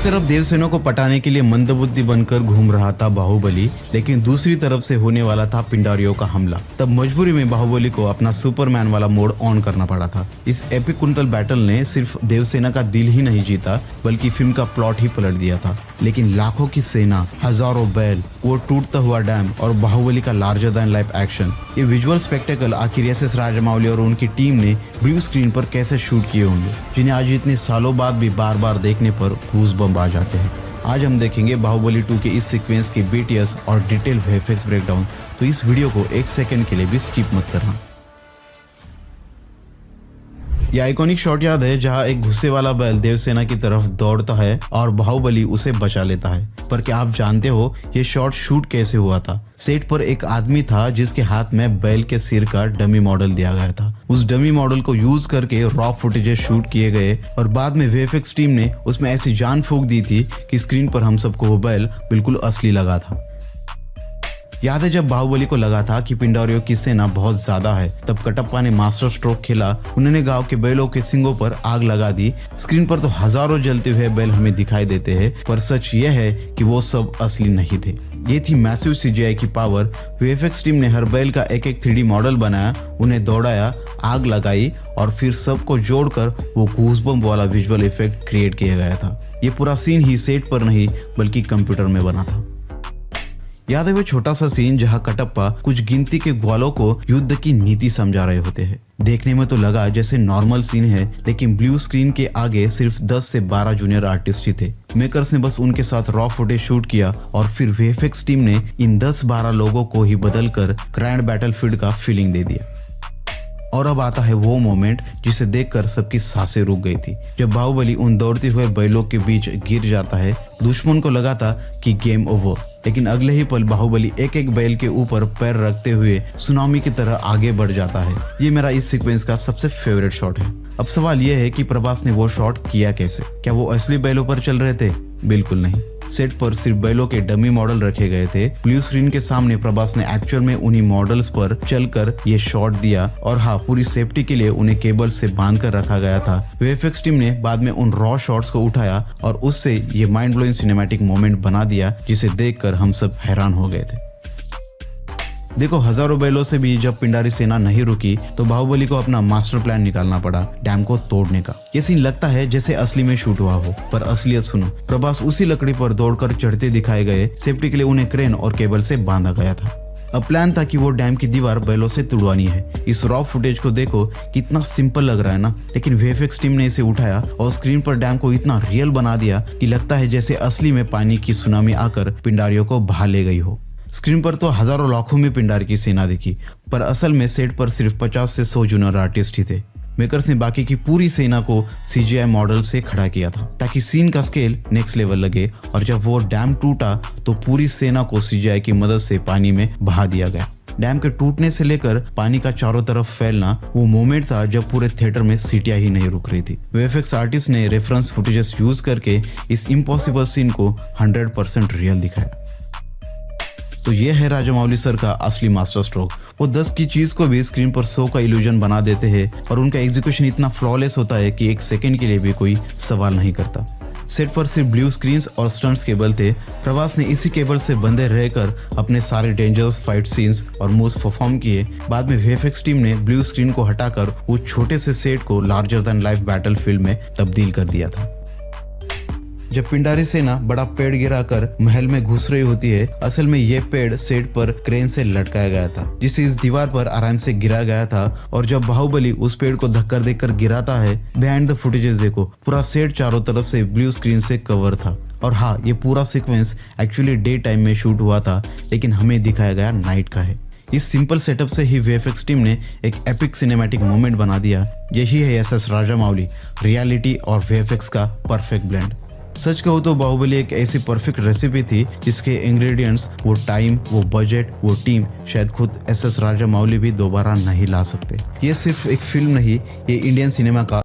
तरफ देवसेना को पटाने के लिए मंदबुद्धि बनकर घूम रहा था बाहुबली, लेकिन दूसरी तरफ से होने वाला था पिंडारियों का हमला। तब मजबूरी में बाहुबली को अपना सुपरमैन वाला मोड ऑन करना पड़ा था। इस एपिक कुंतल बैटल ने सिर्फ देवसेना का दिल ही नहीं जीता, बल्कि फिल्म का प्लॉट ही पलट दिया था। लेकिन लाखों की सेना, हजारों बैल, वो टूटता हुआ डैम और बाहुबली का लार्जर दैन लाइफ एक्शन, ये विजुअल स्पेक्टेकल आखिर एस.एस. राजामौली और उनकी टीम ने ब्लू स्क्रीन पर कैसे शूट किए होंगे, जिन्हें आज इतने सालों बाद भी बार बार देखने पर गूज़बम्प आ जाते हैं। आज हम देखेंगे बाहुबली 2 के इस सीक्वेंस के बीटीएस और डिटेल वीएफएक्स ब्रेकडाउन, तो इस वीडियो को एक सेकंड के लिए भी स्किप मत करना। ये आइकॉनिक शॉट याद है जहां एक गुस्से वाला बैल देवसेना की तरफ दौड़ता है और बाहुबली उसे बचा लेता है। पर क्या आप जानते हो ये शॉट शूट कैसे हुआ था? सेट पर एक आदमी था जिसके हाथ में बैल के सिर का डमी मॉडल दिया गया था। उस डमी मॉडल को यूज करके रॉ फुटेजेस शूट किए गए और बाद में वीएफएक्स टीम ने उसमें ऐसी जान फूंक दी थी कि स्क्रीन पर हम सबको वो बैल बिल्कुल असली लगा था। याद है जब बाहुबली को लगा था कि पिंडारियों की सेना बहुत ज्यादा है, तब कटप्पा ने मास्टर स्ट्रोक खेला। उन्होंने गांव के बैलों के सिंगों पर आग लगा दी। स्क्रीन पर तो हजारों जलते हुए बैल हमें दिखाई देते हैं, पर सच ये है कि वो सब असली नहीं थे। ये थी मैसिव सीजीआई की पावर। वीएफएक्स टीम ने हर बैल का एक एक 3D मॉडल बनाया, उन्हें दौड़ाया, आग लगाई और फिर सबको जोड़कर वो गूज़बम्प वाला विजुअल इफेक्ट क्रिएट किया गया था। ये पूरा सीन ही सेट पर नहीं बल्कि कंप्यूटर में बना था। याद है वो छोटा सा सीन जहां कटप्पा कुछ गिनती के ग्वालों को युद्ध की नीति समझा रहे होते हैं। देखने में तो लगा जैसे नॉर्मल सीन है, लेकिन ब्लू स्क्रीन के आगे सिर्फ 10 से 12 जूनियर आर्टिस्ट ही थे। मेकर्स ने बस उनके साथ रॉ फुटेज शूट किया और फिर वीएफएक्स टीम ने इन 10-12 लोगों को ही बदलकर ग्रैंड बैटलफील्ड का फीलिंग दे दिया। और अब आता है वो मोमेंट जिसे देखकर सबकी सांसें रुक गई थी, जब बाहुबली उन दौड़ते हुए बैलों के बीच गिर जाता है। दुश्मन को लगा था कि गेम ओवर, लेकिन अगले ही पल बाहुबली एक एक बैल के ऊपर पैर रखते हुए सुनामी की तरह आगे बढ़ जाता है। ये मेरा इस सीक्वेंस का सबसे फेवरेट शॉट है। अब सवाल यह है कि प्रभास ने वो शॉट किया कैसे? क्या वो असली बैलों पर चल रहे थे? बिल्कुल नहीं। सेट पर सिर्फ बैलों के डमी मॉडल रखे गए थे। ब्लू स्क्रीन के सामने प्रभास ने एक्चुअल में उन्हीं मॉडल्स पर चलकर ये शॉट दिया और हाँ, पूरी सेफ्टी के लिए उन्हें केबल से बांध कर रखा गया था। वीएफएक्स टीम ने बाद में उन रॉ शॉट्स को उठाया और उससे ये माइंड ब्लोइंग सिनेमैटिक मोमेंट बना दिया, जिसे देखकर हम सब हैरान हो गए थे। देखो, हजारों बैलों से भी जब पिंडारी सेना नहीं रुकी तो बाहुबली को अपना मास्टर प्लान निकालना पड़ा डैम को तोड़ने का। ये सीन लगता है जैसे असली में शूट हुआ हो, पर असलियत सुनो। प्रभास उसी लकड़ी पर दौड़कर चढ़ते दिखाए गए। सेफ्टी के लिए उन्हें क्रेन और केबल से बांधा गया था। अब प्लान था कि वो डैम की दीवार बैलों से तुड़वानी है। इस रॉ फुटेज को देखो, कितना सिंपल लग रहा है ना, लेकिन वीएफएक्स टीम ने इसे उठाया और स्क्रीन पर डैम को इतना रियल बना दिया कि लगता है जैसे असली में पानी की सुनामी आकर पिंडारियों को बहा ले गई हो। स्क्रीन पर तो हजारों लाखों में पिंडार की सेना दिखी, पर असल में सेट पर सिर्फ 50 से 100 जूनियर आर्टिस्ट ही थे। मेकर्स ने बाकी की पूरी सेना को सीजीआई मॉडल से खड़ा किया था ताकि सीन का स्केल नेक्स्ट लेवल लगे, और जब वो डैम टूटा तो पूरी सेना को सीजीआई की मदद से पानी में बहा दिया गया। डैम के टूटने से लेकर पानी का चारों तरफ फैलना वो मोमेंट था जब पूरे थिएटर में सीटियां ही नहीं रुक रही थी। वीएफएक्स आर्टिस्ट ने रेफरेंस फुटेजेस यूज करके इस इम्पॉसिबल सीन को 100% रियल दिखाया। तो ये है राजामौली सर का असली मास्टर स्ट्रोक। वो 10 की चीज को भी स्क्रीन पर 100 का इल्यूजन बना देते हैं और उनका एग्जीक्यूशन इतना फ्लॉलेस होता है कि एक सेकंड के लिए भी कोई सवाल नहीं करता। सेट पर सिर्फ ब्लू स्क्रीन्स और स्टंट्स केबल थे। प्रभास ने इसी केबल से बंधे रहकर अपने सारे डेंजरस फाइट सीन्स और मूव्स परफॉर्म किए। बाद में वीएफएक्स टीम ने ब्लू स्क्रीन को हटाकर वो छोटे से सेट को लार्जर दैन लाइफ बैटलफील्ड में तब्दील कर दिया था। जब पिंडारी सेना बड़ा पेड़ गिराकर महल में घुस रही होती है, असल में ये पेड़ सेट पर क्रेन से लटकाया गया था, जिसे इस दीवार पर आराम से गिरा गया था। और जब बाहुबली उस पेड़ को धक्कर देकर गिराता है, बिहाइंड द फुटेजेस देखो, पूरा सेट चारों तरफ से ब्लू स्क्रीन से कवर था। और हाँ, ये पूरा सीक्वेंस एक्चुअली डे टाइम में शूट हुआ था, लेकिन हमें दिखाया गया नाइट का है। इस सिंपल सेटअप से ही वीएफएक्स टीम ने एक एपिक सिनेमैटिक मोमेंट बना दिया। यही है एस.एस. राजामौली, रियलिटी और वीएफएक्स का परफेक्ट ब्लेंड। सच कहूँ तो बाहुबली एक ऐसी परफेक्ट रेसिपी थी जिसके इंग्रेडिएंट्स, वो टाइम, वो बजट, वो टीम शायद खुद एस.एस. राजामौली भी दोबारा नहीं ला सकते। ये सिर्फ एक फिल्म नहीं, ये इंडियन सिनेमा का